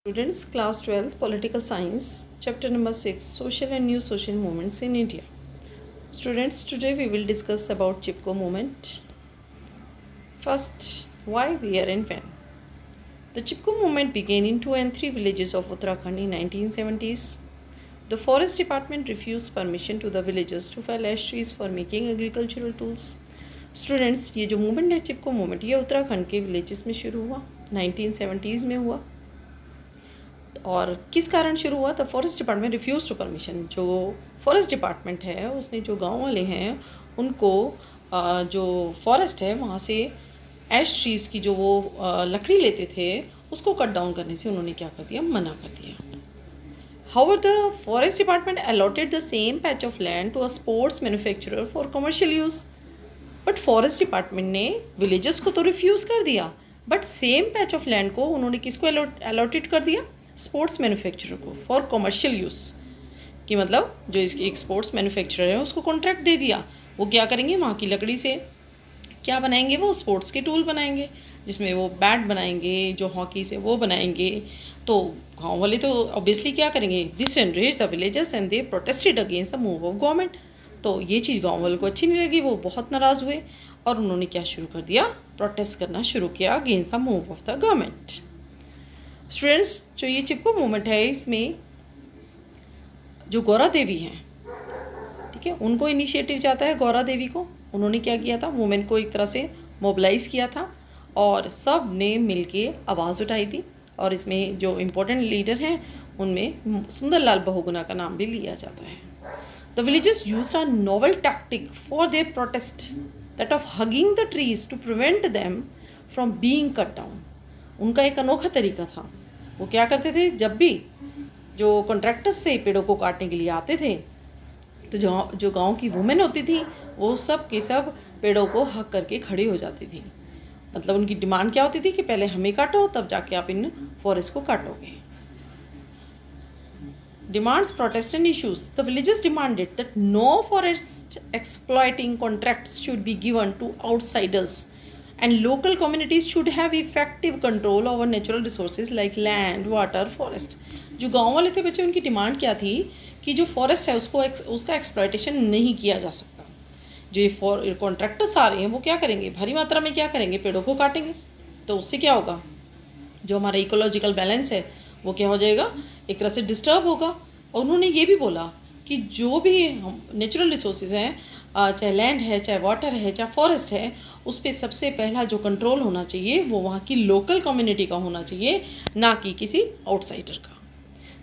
Students, class 12th, Political Science, chapter number 6, Social and New Social Movements in India. Students, today we will discuss about Chipko movement. First, why, where and when. The Chipko movement began in 2 and 3 villages of Uttarakhand in 1970s. The forest department refused permission to the villagers to fell ash trees for making agricultural tools. Students, ये जो movement है चिपको movement, ये उत्तराखंड के villages में शुरू हुआ, 1970s में हुआ. और किस कारण शुरू हुआ? The forest department refuse to permission. जो फॉरेस्ट डिपार्टमेंट है उसने जो गांव वाले हैं उनको जो फॉरेस्ट है वहाँ से एश ट्रीज़ की जो वो लकड़ी लेते थे उसको कट डाउन करने से उन्होंने क्या कर दिया? मना कर दिया. However, the forest department allotted the same patch of land to a sports manufacturer for commercial use. But forest department ने विलेजेस को तो रिफ्यूज़ कर दिया, but same patch of land को उन्होंने किसको अलॉटेड कर दिया? स्पोर्ट्स मैन्युफैक्चरर को फॉर कमर्शियल यूज़. कि मतलब जो इसकी एक स्पोर्ट्स मैन्युफैक्चरर है उसको कॉन्ट्रैक्ट दे दिया. वो क्या करेंगे? वहाँ की लकड़ी से क्या बनाएंगे? वो स्पोर्ट्स के टूल बनाएंगे जिसमें वो बैट बनाएंगे, जो हॉकी से वो बनाएंगे. तो गाँव वाले तो ऑब्वियसली क्या करेंगे? This enrage the villagers and they protested against the move of government. तो ये चीज़ गाँव वालों को अच्छी नहीं लगी, वो बहुत नाराज़ हुए और उन्होंने क्या शुरू कर दिया? प्रोटेस्ट करना शुरू किया against the move of the government. Students, जो ये चिपको मूवमेंट है इसमें जो गौरा देवी हैं, ठीक है, उनको इनिशिएटिव जाता है. गौरा देवी को उन्होंने क्या किया था? वुमेन को एक तरह से मोबिलाइज़ किया था और सब ने मिलके आवाज़ उठाई थी. और इसमें जो इम्पोर्टेंट लीडर हैं उनमें सुंदरलाल बहुगुणा का नाम भी लिया जाता है. The villagers used a novel tactic for their protest, that of hugging the trees to prevent them from being cut down. उनका एक अनोखा तरीका था. वो क्या करते थे? जब भी जो कॉन्ट्रैक्टर्स थे पेड़ों को काटने के लिए आते थे तो जो गांव की वुमेन होती थी वो सब के सब पेड़ों को हक करके खड़ी हो जाती थी. मतलब उनकी डिमांड क्या होती थी कि पहले हमें काटो तब जाके आप इन फॉरेस्ट को काटोगे. Demands, protests and issues. The villagers demanded that no forest exploiting contracts should be given to outsiders and local communities should have effective control over natural resources like land, water, forest. जो गांव वाले थे बच्चे, उनकी demand क्या थी कि जो फॉरेस्ट है उसका एक्सप्लॉयटेशन नहीं किया जा सकता. जो ये कॉन्ट्रैक्टर्स आ रहे हैं वो क्या करेंगे? भारी मात्रा में क्या करेंगे? पेड़ों को काटेंगे. तो उससे क्या होगा? जो हमारा इकोलॉजिकल बैलेंस है वो क्या हो जाएगा? एक तरह से डिस्टर्ब होगा. और उन्होंने ये भी बोला कि जो भी नेचुरल रिसोर्सेज हैं, चाहे लैंड है, चाहे वाटर है, चाहे फॉरेस्ट है, उस पर सबसे पहला जो कंट्रोल होना चाहिए वो वहाँ की लोकल कम्युनिटी का होना चाहिए, ना कि किसी आउटसाइडर का.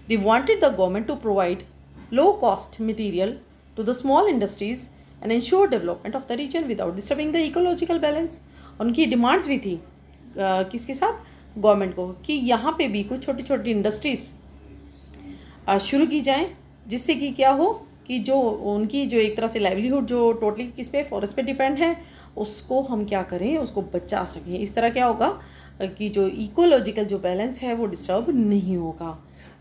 They wanted the government to provide low cost material to the small industries and ensure development of the region without disturbing the ecological balance. उनकी डिमांड्स भी थी किसके साथ? गवर्नमेंट को, कि यहाँ पे भी कुछ छोटी छोटी इंडस्ट्रीज़ शुरू की जाएं जिससे कि क्या हो कि जो उनकी जो एक तरह से लाइवलीहुड जो टोटली किस पे? फॉरेस्ट पे डिपेंड है, उसको हम क्या करें? उसको बचा सकें. इस तरह क्या होगा कि जो इकोलॉजिकल जो बैलेंस है वो डिस्टर्ब नहीं होगा.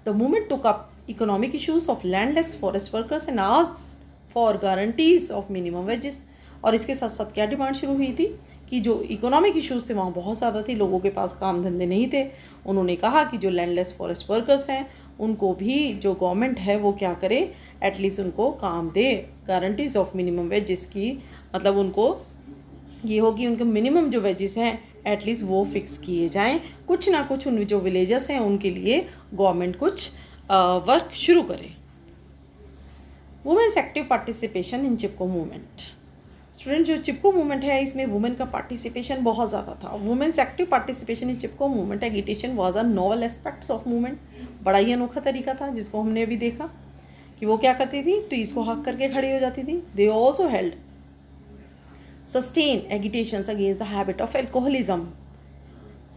The movement took up economic issues of landless forest workers and asked for guarantees of minimum wages. और इसके साथ साथ क्या डिमांड शुरू हुई थी कि जो इकोनॉमिक इश्यूज़ थे वहाँ बहुत ज़्यादा थे, लोगों के पास काम धंधे नहीं थे. उन्होंने कहा कि जो लैंडलेस फॉरेस्ट वर्कर्स हैं उनको भी जो गवर्नमेंट है वो क्या करे? एटलीस्ट उनको काम दे. गारंटीज ऑफ मिनिमम वेजेस की मतलब उनको ये हो कि उनके मिनिमम जो वेजेस हैं एटलीस्ट वो फिक्स किए जाएं. कुछ ना कुछ उन जो विलेजर्स हैं उनके लिए गवर्नमेंट कुछ वर्क शुरू करे. Women's active participation in Chipko movement. Student, जो चिपको मूवमेंट है इसमें वुमेन का पार्टिसिपेशन बहुत ज़्यादा था. Women's active participation in Chipko movement agitation was a novel aspects of movement. बड़ा ही अनोखा तरीका था जिसको हमने अभी देखा कि वो क्या करती थी? ट्रीज़ को हक करके खड़ी हो जाती थी. They also held sustain agitations against the habit of alcoholism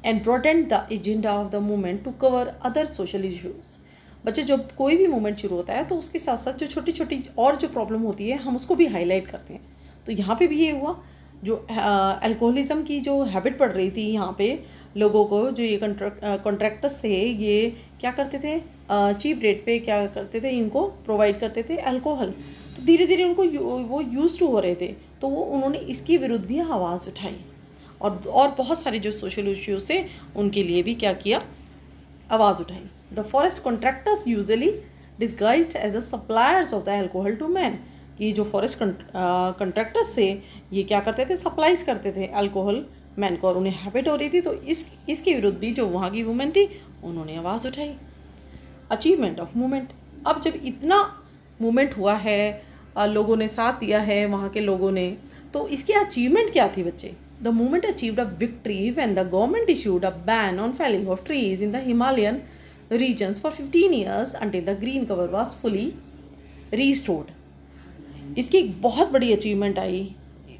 and broadened the agenda of the movement to cover other social issues. बच्चे, जब कोई भी मूवमेंट शुरू होता है तो उसके साथ साथ जो छोटी छोटी और जो प्रॉब्लम होती है हम उसको भी हाईलाइट करते हैं. तो यहाँ पे भी ये हुआ, जो अल्कोहलिज्म की जो हैबिट पड़ रही थी यहाँ पे लोगों को, जो ये कॉन्ट्रैक्टर्स थे ये क्या करते थे? चीप रेट पे क्या करते थे? इनको प्रोवाइड करते थे अल्कोहल. तो धीरे धीरे उनको वो यूज टू हो रहे थे, तो वो उन्होंने इसके विरुद्ध भी आवाज़ उठाई और बहुत सारे जो सोशल इश्यूज थे उनके लिए भी क्या किया? आवाज़ उठाई। The forest contractors usually disguised as a suppliers of the alcohol to man, कि जो फॉरेस्ट कॉन्ट्रैक्टर्स थे ये क्या करते थे, सप्लाइज करते थे अल्कोहल मैन को, और उन्हें हैबिट हो रही थी, तो इसके विरुद्ध भी जो वहाँ की वुमेन थी उन्होंने आवाज़ उठाई। अचीवमेंट ऑफ मूवमेंट, अब जब इतना मूवमेंट हुआ है, लोगों ने साथ दिया है वहाँ के लोगों ने, तो इसकी अचीवमेंट क्या थी बच्चे? The movement achieved a victory when the government issued a ban on felling of trees in the Himalayan regions for 15 years until the green cover was fully restored. इसकी एक बहुत बड़ी अचीवमेंट आई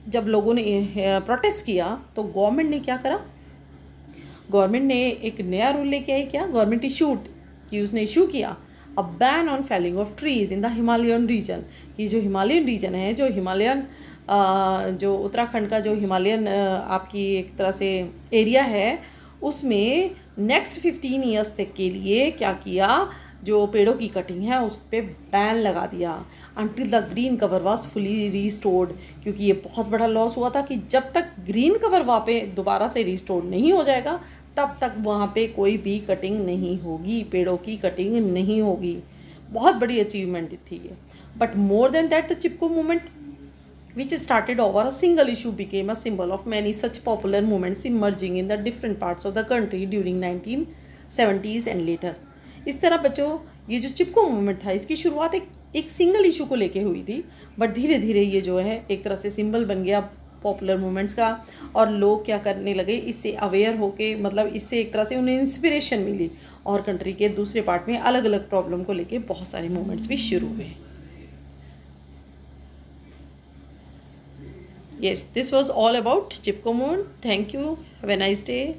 जब लोगों ने प्रोटेस्ट किया, तो government ने क्या करा, गवर्नमेंट ने एक नया रूल लेके आई। क्या गवर्नमेंट इशूड, कि उसने इशू किया a ban on felling of trees in the Himalayan region, कि जो हिमालयन रीजन है, जो हिमालयन जो उत्तराखंड का जो हिमालयन आपकी एक तरह से एरिया है, उसमें नेक्स्ट 15 ईयर्स तक के लिए क्या किया, जो पेड़ों की कटिंग है उस पर बैन लगा दिया until the green cover was fully restored, क्योंकि ये बहुत बड़ा लॉस हुआ था कि जब तक ग्रीन कवर वहाँ पे दोबारा से रीस्टोर्ड नहीं हो जाएगा तब तक वहाँ पे कोई भी कटिंग नहीं होगी, पेड़ों की कटिंग नहीं होगी। बहुत बड़ी अचीवमेंट थी ये। But more than that, the Chipko movement which started over a single issue became a symbol of many such popular movements emerging in the different parts of the country during 1970s and later. इस तरह बच्चों ये जो Chipko movement था इसकी शुरुआत एक single issue को लेके हुई थी, बट धीरे धीरे ये जो है एक तरह से सिंबल बन गया पॉपुलर मूवमेंट्स का, और लोग क्या करने लगे, इससे अवेयर होके, मतलब इससे एक तरह से उन्हें इंस्पिरेशन मिली और कंट्री के दूसरे पार्ट में अलग अलग प्रॉब्लम को लेके बहुत सारे मूवमेंट्स भी शुरू हुए। Yes, this was all about Chipko movement. Thank you. Have a nice day.